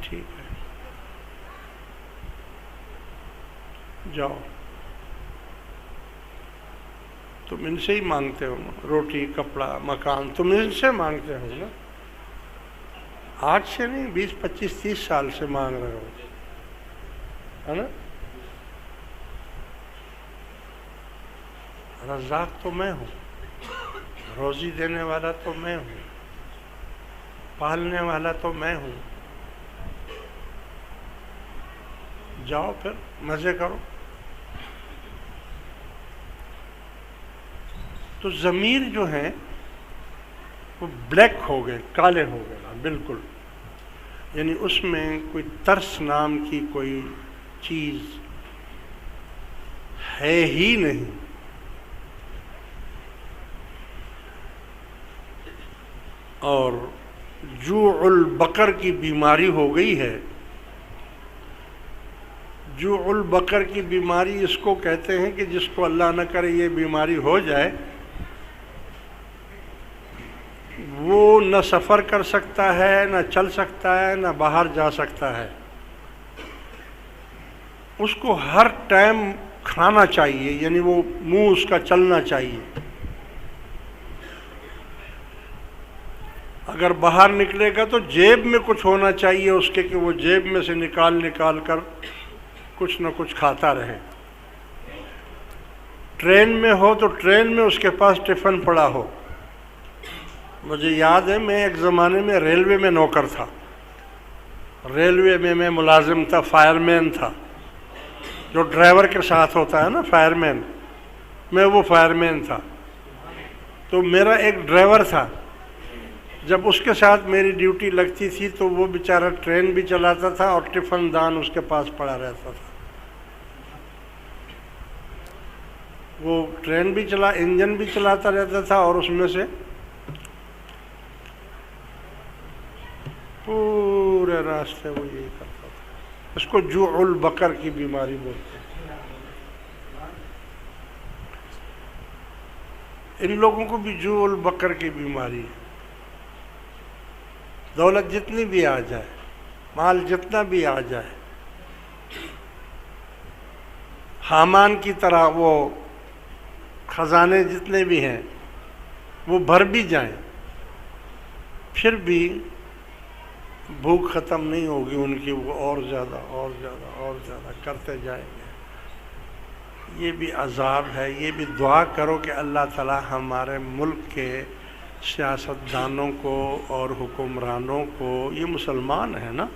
ٹھیک ہے جاؤ، تم ان سے ہی مانگتے ہو نا، روٹی کپڑا مکان تم ان سے مانگتے ہو نا، آج سے نہیں، 20 25 30 سال سے مانگ رہے ہو، ہے نا؟ رزاق تو میں ہوں، روزی دینے والا تو میں ہوں، پالنے والا تو میں ہوں، جاؤ پھر مزے کرو۔ تو ضمیر جو ہیں وہ بلیک ہو گئے، کالے ہو گئے بالکل، یعنی اس میں کوئی ترس نام کی کوئی چیز ہے ہی نہیں۔ اور جوع البقر کی بیماری ہو گئی ہے۔ جوع البقر کی بیماری اس کو کہتے ہیں کہ جس کو اللہ نہ کرے یہ بیماری ہو جائے، وہ نہ سفر کر سکتا ہے، نہ چل سکتا ہے، نہ باہر جا سکتا ہے، اس کو ہر ٹائم کھانا چاہیے، یعنی وہ منہ اس کا چلنا چاہیے۔ اگر باہر نکلے گا تو جیب میں کچھ ہونا چاہیے اس کے، کہ وہ جیب میں سے نکال کر کچھ نہ کچھ کھاتا رہے۔ ٹرین میں ہو تو ٹرین میں اس کے پاس ٹفن پڑا ہو۔ مجھے یاد ہے میں ایک زمانے میں ریلوے میں نوکر تھا، ریلوے میں ملازم تھا، فائر مین تھا، جو ڈرائیور کے ساتھ ہوتا ہے نا فائر مین، میں وہ فائر مین تھا۔ تو میرا ایک ڈرائیور تھا، جب اس کے ساتھ میری ڈیوٹی لگتی تھی تو وہ بیچارہ ٹرین بھی چلاتا تھا اور ٹفن دان اس کے پاس پڑا رہتا تھا۔ وہ ٹرین بھی انجن بھی چلاتا رہتا تھا اور اس میں سے پورے راستے وہ یہی کرتا تھا۔ اس کو جوع البقر کی بیماری بولتے ہیں۔ ان لوگوں کو بھی جوع البقر کی بیماری ہے۔ دولت جتنی بھی آ جائے، مال جتنا بھی آ جائے، حامان کی طرح وہ خزانے جتنے بھی ہیں وہ بھر بھی جائیں، پھر بھی بھوک ختم نہیں ہوگی ان کی، وہ اور زیادہ اور زیادہ اور زیادہ کرتے جائیں گے۔ یہ بھی عذاب ہے۔ یہ بھی دعا کرو کہ اللہ تعالی ہمارے ملک کے سیاستدانوں کو اور حکمرانوں کو، یہ مسلمان ہیں نا،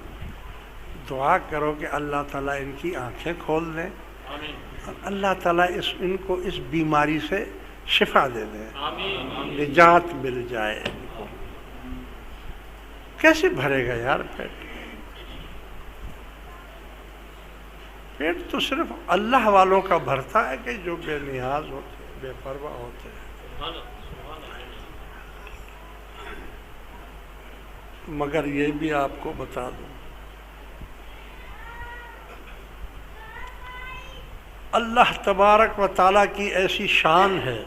دعا کرو کہ اللہ تعالیٰ ان کی آنکھیں کھول دیں اور اللہ تعالیٰ ان کو اس بیماری سے شفا دے دیں، نجات مل جائے ان کو۔ کیسے بھرے گا یار پیٹ تو صرف اللہ والوں کا بھرتا ہے کہ جو بے نیاز ہوتے ہیں، بے پرواہ ہوتے ہیں۔ مگر یہ بھی آپ کو بتا دوں، اللہ تبارک و تعالیٰ کی ایسی شان ہے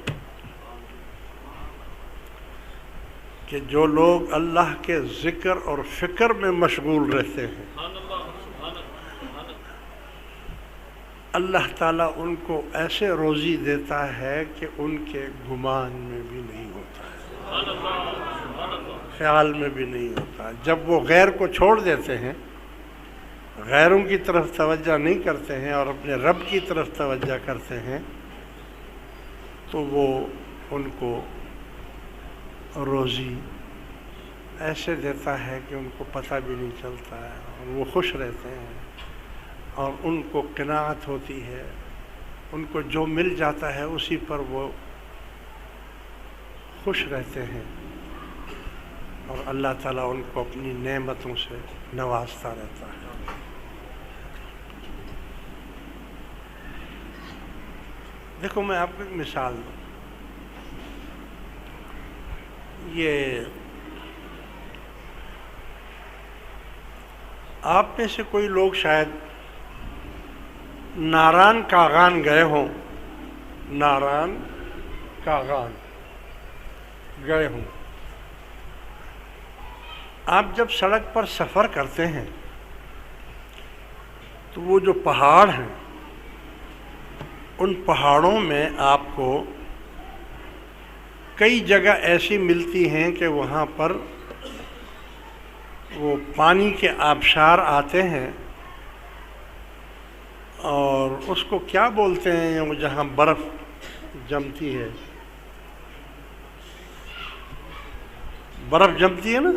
کہ جو لوگ اللہ کے ذکر اور فکر میں مشغول رہتے ہیں، اللہ تعالیٰ ان کو ایسے روزی دیتا ہے کہ ان کے گمان میں بھی نہیں ہوتا ہے، خیال میں بھی نہیں ہوتا۔ جب وہ غیر کو چھوڑ دیتے ہیں، غیروں کی طرف توجہ نہیں کرتے ہیں اور اپنے رب کی طرف توجہ کرتے ہیں، تو وہ ان کو روزی ایسے دیتا ہے کہ ان کو پتہ بھی نہیں چلتا ہے، اور وہ خوش رہتے ہیں اور ان کو قناعت ہوتی ہے، ان کو جو مل جاتا ہے اسی پر وہ خوش رہتے ہیں، اور اللہ تعالیٰ ان کو اپنی نعمتوں سے نوازتا رہتا ہے۔ دیکھو میں آپ کو ایک مثال دوں، یہ آپ میں سے کوئی لوگ شاید ناران کاغان گئے ہوں، ناران کاغان گئے ہوں۔ آپ جب سڑک پر سفر کرتے ہیں تو وہ جو پہاڑ ہیں ان پہاڑوں میں آپ کو کئی جگہ ایسی ملتی ہیں کہ وہاں پر وہ پانی کے آبشار آتے ہیں، اور اس کو کیا بولتے ہیں وہ جہاں برف جمتی ہے، برف جمتی ہے نا،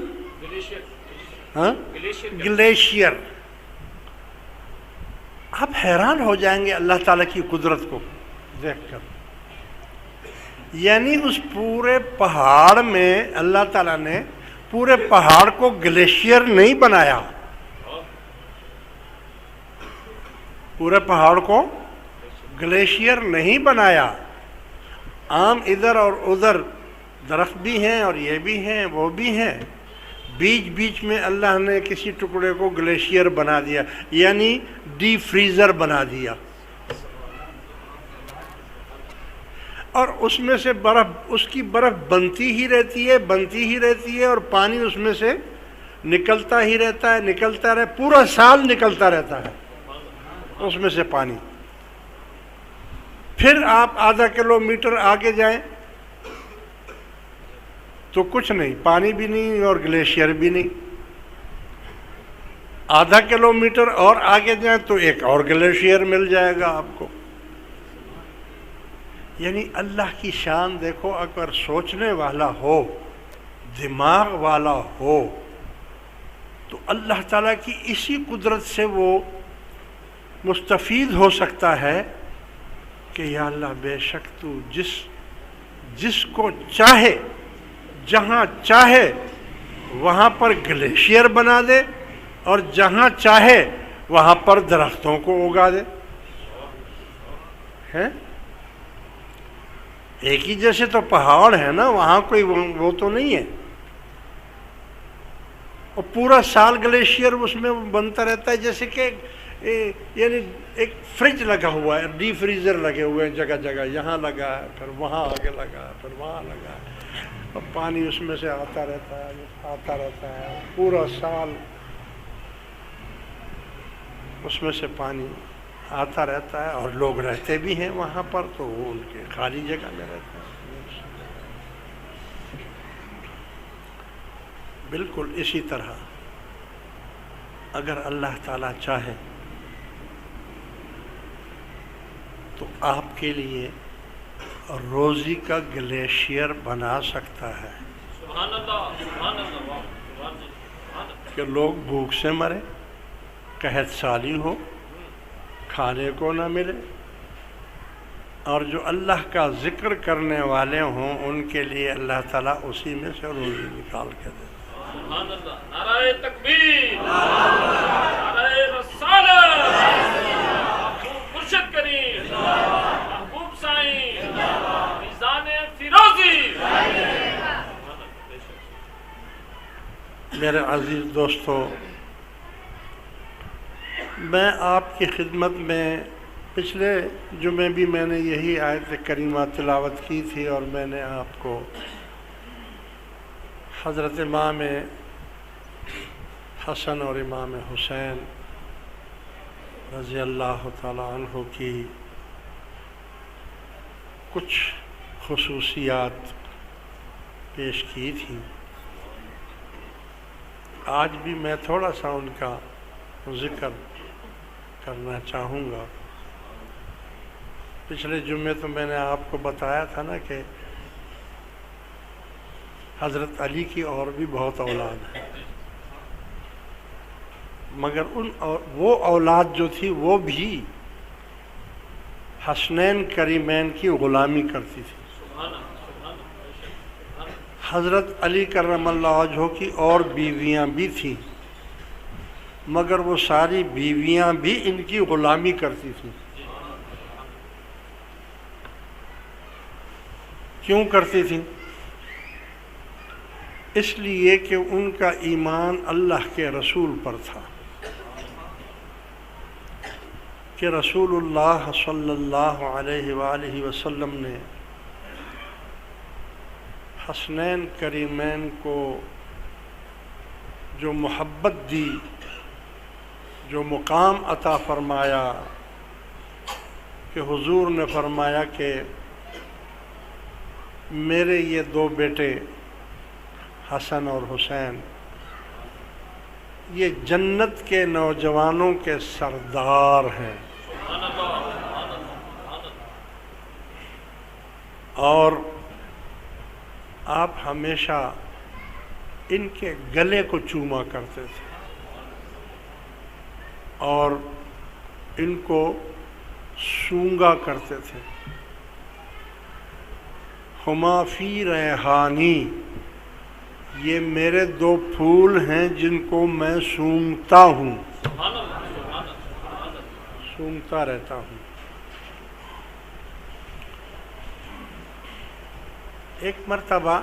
ہاں گلیشیئر۔ آپ حیران ہو جائیں گے اللہ تعالیٰ کی قدرت کو دیکھ کر۔ یعنی اس پورے پہاڑ میں اللہ تعالیٰ نے پورے پہاڑ کو گلیشیئر نہیں بنایا، پورے پہاڑ کو گلیشیئر نہیں بنایا۔ عام ادھر اور ادھر درخت بھی ہیں اور یہ بھی ہیں وہ بھی ہیں، بیچ بیچ میں اللہ نے کسی ٹکڑے کو گلیشیئر بنا دیا، یعنی ڈی فریزر بنا دیا، اور اس میں سے برف، اس کی برف بنتی ہی رہتی ہے، بنتی ہی رہتی ہے، اور پانی اس میں سے نکلتا ہی رہتا ہے، نکلتا رہے، پورا سال نکلتا رہتا ہے اس میں سے پانی۔ پھر آپ آدھا کلومیٹر آگے جائیں تو کچھ نہیں، پانی بھی نہیں اور گلیشیئر بھی نہیں۔ آدھا کلومیٹر اور آگے جائیں تو ایک اور گلیشیئر مل جائے گا آپ کو۔ یعنی اللہ کی شان دیکھو، اگر سوچنے والا ہو، دماغ والا ہو، تو اللہ تعالیٰ کی اسی قدرت سے وہ مستفید ہو سکتا ہے کہ یا اللہ بے شک تو جس کو چاہے جہاں چاہے وہاں پر گلیشیئر بنا دے، اور جہاں چاہے وہاں پر درختوں کو اگا دے۔ ہے ایک ہی جیسے تو پہاڑ ہے نا، وہاں کوئی وہ تو نہیں ہے، اور پورا سال گلیشیئر اس میں بنتا رہتا ہے، جیسے کہ یعنی ایک فریج لگا ہوا ہے، ڈی فریزر لگے ہوئے ہیں جگہ جگہ، یہاں لگا ہے، پھر وہاں آگے لگا ہے، پھر وہاں لگا ہے، اور پانی اس میں سے آتا رہتا ہے، آتا رہتا ہے، پورا سال اس میں سے پانی آتا رہتا ہے، اور لوگ رہتے بھی ہیں وہاں پر، تو وہ ان کے خالی جگہ میں رہتے ہیں۔ بالکل اسی طرح اگر اللہ تعالیٰ چاہے تو آپ کے لیے روزی کا گلیشیئر بنا سکتا ہے کہ لوگ بھوک سے مرے، قحط سالی ہو، کھانے کو نہ ملے، اور جو اللہ کا ذکر کرنے والے ہوں ان کے لیے اللہ تعالیٰ اسی میں سے روزی نکال کے دے۔ سبحان اللہ، نعرہ تکبیر، نعرہ رسالت، محبوب مرشد کریم، محبوب سائیں، میزان فیروزی۔ میرے عزیز دوستو، میں آپ کی خدمت میں پچھلے جمعے بھی میں نے یہی آیت کریمہ تلاوت کی تھی، اور میں نے آپ کو حضرت امام حسن اور امام حسین رضی اللہ تعالیٰ عنہ کی کچھ خصوصیات پیش کی تھی۔ آج بھی میں تھوڑا سا ان کا ذکر کرنا چاہوں گا۔ پچھلے جمعے تو میں نے آپ کو بتایا تھا نا کہ حضرت علی کی اور بھی بہت اولاد ہیں، مگر وہ اولاد جو تھی وہ بھی حسنین کریمین کی غلامی کرتی تھی۔ حضرت علی کرم اللہ وجہہ کی اور بیویاں بھی تھیں، مگر وہ ساری بیویاں بھی ان کی غلامی کرتی تھیں۔ کیوں کرتی تھیں؟ اس لیے کہ ان کا ایمان اللہ کے رسول پر تھا، کہ رسول اللہ صلی اللہ علیہ وآلہ وسلم نے حسنین کریمین کو جو محبت دی جو مقام عطا فرمایا کہ حضور نے فرمایا کہ میرے یہ دو بیٹے حسن اور حسین یہ جنت کے نوجوانوں کے سردار ہیں، اور آپ ہمیشہ ان کے گلے کو چوما کرتے تھے اور ان کو سونگا کرتے تھے۔ ہما فی ریحانی، یہ میرے دو پھول ہیں جن کو میں سونگتا ہوں، سونگتا رہتا ہوں۔ ایک مرتبہ